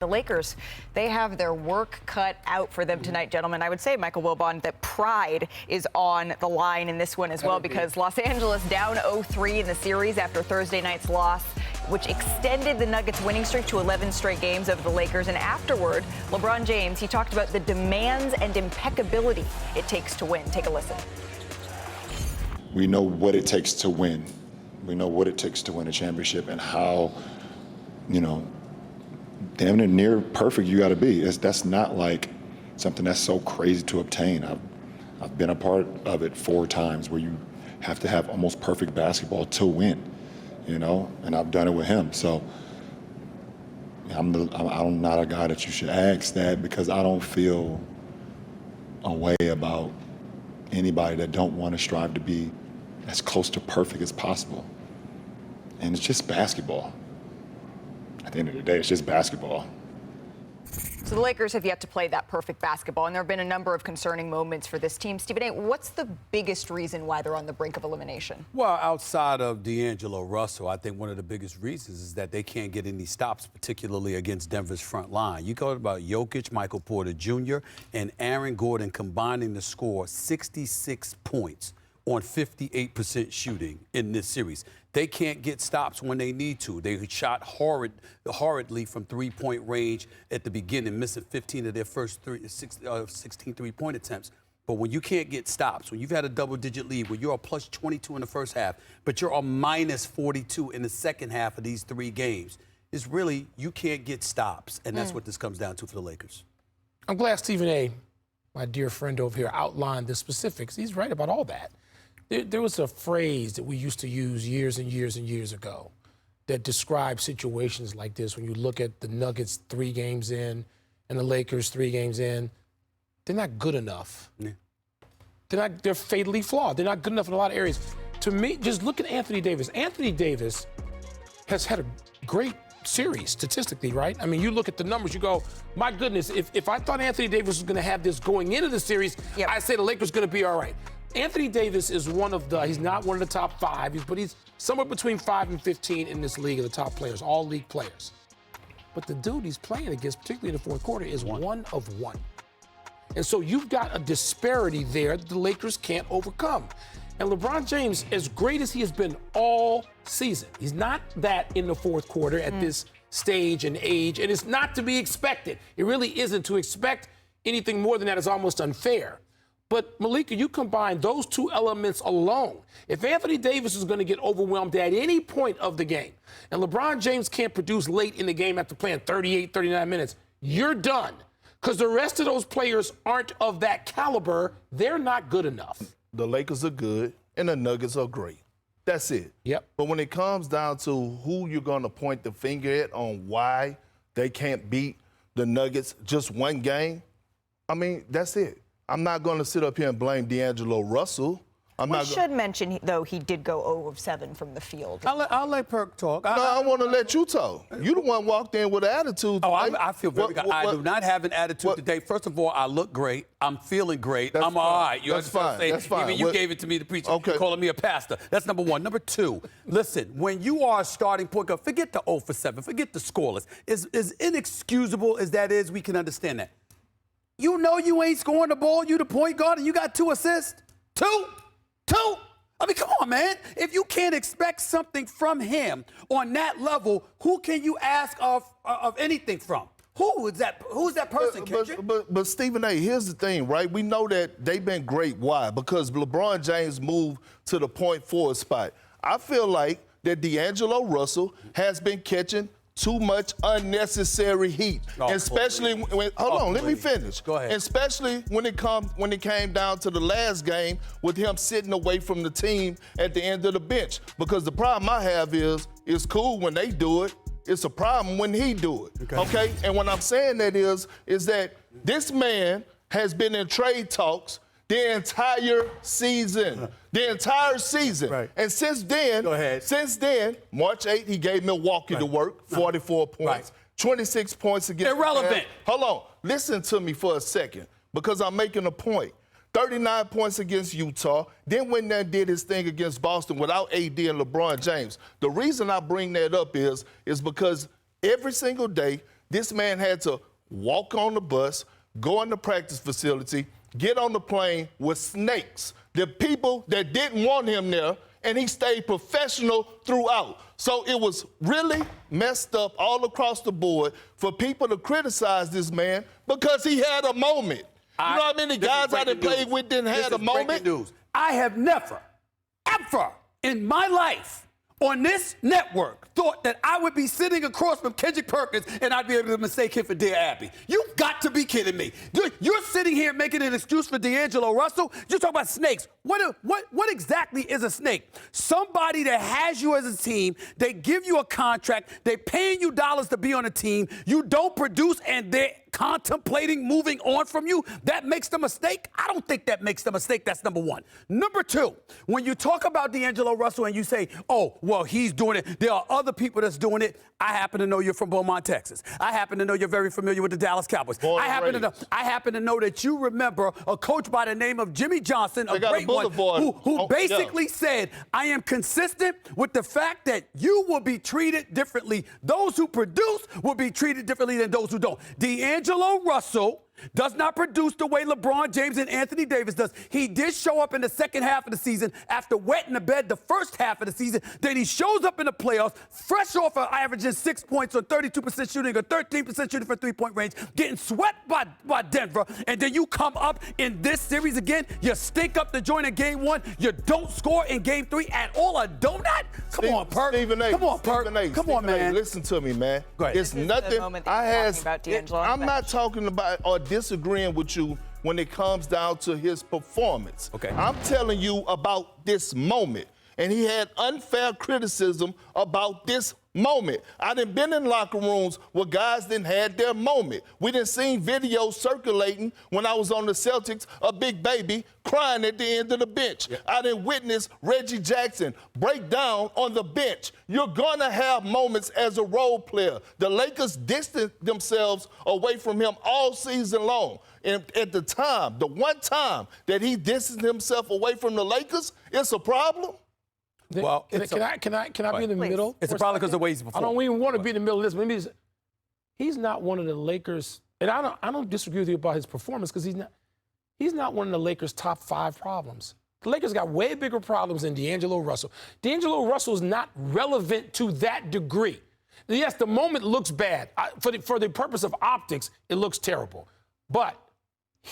The Lakers, they have their work cut out for them tonight, gentlemen. I would say, Michael Wilbon, that pride is on the line in this one as well, because Los Angeles down 0-3 in the series after Thursday night's loss, which extended the Nuggets' winning streak to 11 straight games over the Lakers. And afterward, LeBron James, he talked about the demands and impeccability it takes to win. Take a listen. We know what it takes to win. We know what it takes to win a championship and how, damn near perfect you got to be. That's not like something that's so crazy to obtain. I've been a part of it 4 times where you have to have almost perfect basketball to win, and I've done it with him. So I'm not a guy that you should ask that, because I don't feel a way about anybody that don't want to strive to be as close to perfect as possible. And it's just basketball. At the end of the day, it's just basketball. So the Lakers have yet to play that perfect basketball, and there have been a number of concerning moments for this team. Stephen A., what's the biggest reason why they're on the brink of elimination? Well, outside of D'Angelo Russell, I think one of the biggest reasons is that they can't get any stops, particularly against Denver's front line. You talk about Jokic, Michael Porter Jr., and Aaron Gordon combining to score 66 points on 58% shooting in this series. They can't get stops when they need to. They shot horridly from three-point range at the beginning, missing 15 of their first 16 three-point attempts. But when you can't get stops, when you've had a double-digit lead, when you're a plus 22 in the first half, but you're a minus 42 in the second half of these 3 games, it's really you can't get stops, and that's what this comes down to for the Lakers. I'm glad Stephen A., my dear friend over here, outlined the specifics. He's right about all that. There was a phrase that we used to use years and years and years ago that described situations like this. When you look at the Nuggets 3 games in and the Lakers 3 games in, they're not good enough. Yeah. They're fatally flawed. They're not good enough in a lot of areas. To me, just look at Anthony Davis. Anthony Davis has had a great series statistically, right? I mean, you look at the numbers, you go, my goodness, if I thought Anthony Davis was going to have this going into the series, I say the Lakers going to be all right. Anthony Davis is he's not one of the top 5, but he's somewhere between 5 and 15 in this league of the top players, all league players. But the dude he's playing against, particularly in the fourth quarter, is 1 of 1. And so you've got a disparity there that the Lakers can't overcome. And LeBron James, as great as he has been all season, he's not that in the fourth quarter at this stage and age, and it's not to be expected. It really isn't. To expect anything more than that is almost unfair. But, Malika, you combine those 2 elements alone. If Anthony Davis is going to get overwhelmed at any point of the game, and LeBron James can't produce late in the game after playing 38, 39 minutes, you're done. Because the rest of those players aren't of that caliber. They're not good enough. The Lakers are good, and the Nuggets are great. That's it. Yep. But when it comes down to who you're going to point the finger at on why they can't beat the Nuggets just one game, I mean, that's it. I'm not going to sit up here and blame D'Angelo Russell. We should mention, though, he did go 0 of 7 from the field. I'll let Perk talk. I want to let you talk. You the one walked in with an attitude. Oh, I feel very good. I do not have an attitude today. First of all, I look great. I'm feeling great. I'm all right. That's fine. That's fine. Even you gave it to me to preach, calling me a pastor. That's number 1. Number 2, listen, when you are a starting point guard, forget the 0 for 7. Forget the scoreless. As inexcusable as that is, we can understand that. You know you ain't scoring the ball. You the point guard, and you got 2 assists. 2. I mean, come on, man. If you can't expect something from him on that level, who can you ask of anything from? Who's that person, Kendrick? But Stephen A., here's the thing, right? We know that they've been great. Why? Because LeBron James moved to the point forward spot. I feel like that D'Angelo Russell has been catching too much unnecessary heat, especially when. Hold on, let me finish. Go ahead. Especially when it came down to the last game with him sitting away from the team at the end of the bench. Because the problem I have is it's cool when they do it. It's a problem when he do it. Okay? And what I'm saying that is that this man has been in trade talks the entire season. Right. And since then, March 8th, he gave Milwaukee to work, 44 points, 26 points against irrelevant. Hold on. Listen to me for a second, because I'm making a point. 39 points against Utah, then went there and did his thing against Boston without AD and LeBron James. The reason I bring that up is because every single day This man had to walk on the bus, go in the practice facility, get on the plane with snakes, the people that didn't want him there, and he stayed professional throughout. So it was really messed up all across the board for people to criticize this man because he had a moment. You know how many guys I done played with didn't have a moment? News. I have never, ever in my life on this network thought that I would be sitting across from Kendrick Perkins and I'd be able to mistake him for Dear Abby. You've got to be kidding me. You're sitting here making an excuse for D'Angelo Russell. You're talking about snakes. What exactly is a snake? Somebody that has you as a team, they give you a contract, they're paying you dollars to be on a team, you don't produce, and they're contemplating moving on from you. That makes them a mistake? I don't think that makes them a mistake. That's number one. Number two, when you talk about D'Angelo Russell and you say, oh, well, he's doing it, there are other people that's doing it. I happen to know you're from Beaumont, Texas. I happen to know you're very familiar with the Dallas Cowboys. I happen to know that you remember a coach by the name of Jimmy Johnson, a great one, who basically said, I am consistent with the fact that you will be treated differently. Those who produce will be treated differently than those who don't. D'Angelo Russell does not produce the way LeBron James and Anthony Davis does. He did show up in the second half of the season after wetting the bed the first half of the season. Then he shows up in the playoffs, fresh off of averaging 6 points on 32% shooting or 13% shooting for three-point range, getting swept by Denver. And then you come up in this series again, you stink up the joint in game one, you don't score in game three at all. A donut? Come on, Perk. Come on, Perk. Come on, man. Listen to me, man. Go ahead. It's nothing. I'm not talking about or disagreeing with you when it comes down to his performance. Okay. I'm telling you about this moment. And he had unfair criticism about this moment. I done been in locker rooms where guys didn't had their moment. We done seen videos circulating when I was on the Celtics, a big baby crying at the end of the bench. Yeah. I done witnessed Reggie Jackson break down on the bench. You're gonna have moments as a role player. The Lakers distanced themselves away from him all season long. And at the time, the one time that he distanced himself away from the Lakers, it's a problem. Well, can I be in the middle? It's a problem because of the way he's performed. I don't even want to be in the middle of this. Maybe he's not one of the Lakers, and I don't disagree with you about his performance because he's not one of the Lakers' top 5 problems. The Lakers got way bigger problems than D'Angelo Russell. D'Angelo Russell is not relevant to that degree. Yes, the moment looks bad. For the purpose of optics, it looks terrible. But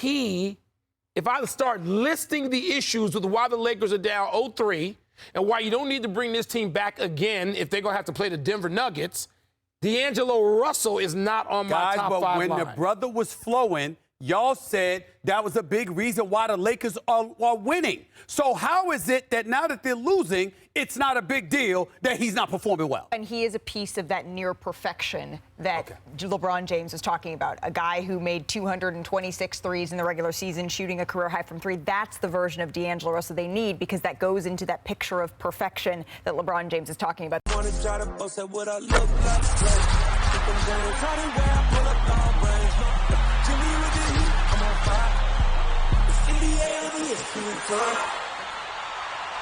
if I start listing the issues with why the Lakers are down 0-3, and why you don't need to bring this team back again if they're going to have to play the Denver Nuggets, D'Angelo Russell is not on my top 5 line. But when the brother was flowing, y'all said that was a big reason why the Lakers are winning. So how is it that now that they're losing, it's not a big deal that he's not performing well? And he is a piece of that near perfection that LeBron James is talking about. A guy who made 226 threes in the regular season, shooting a career high from 3. That's the version of D'Angelo Russell they need because that goes into that picture of perfection that LeBron James is talking about. I'm on fire. It's NBA,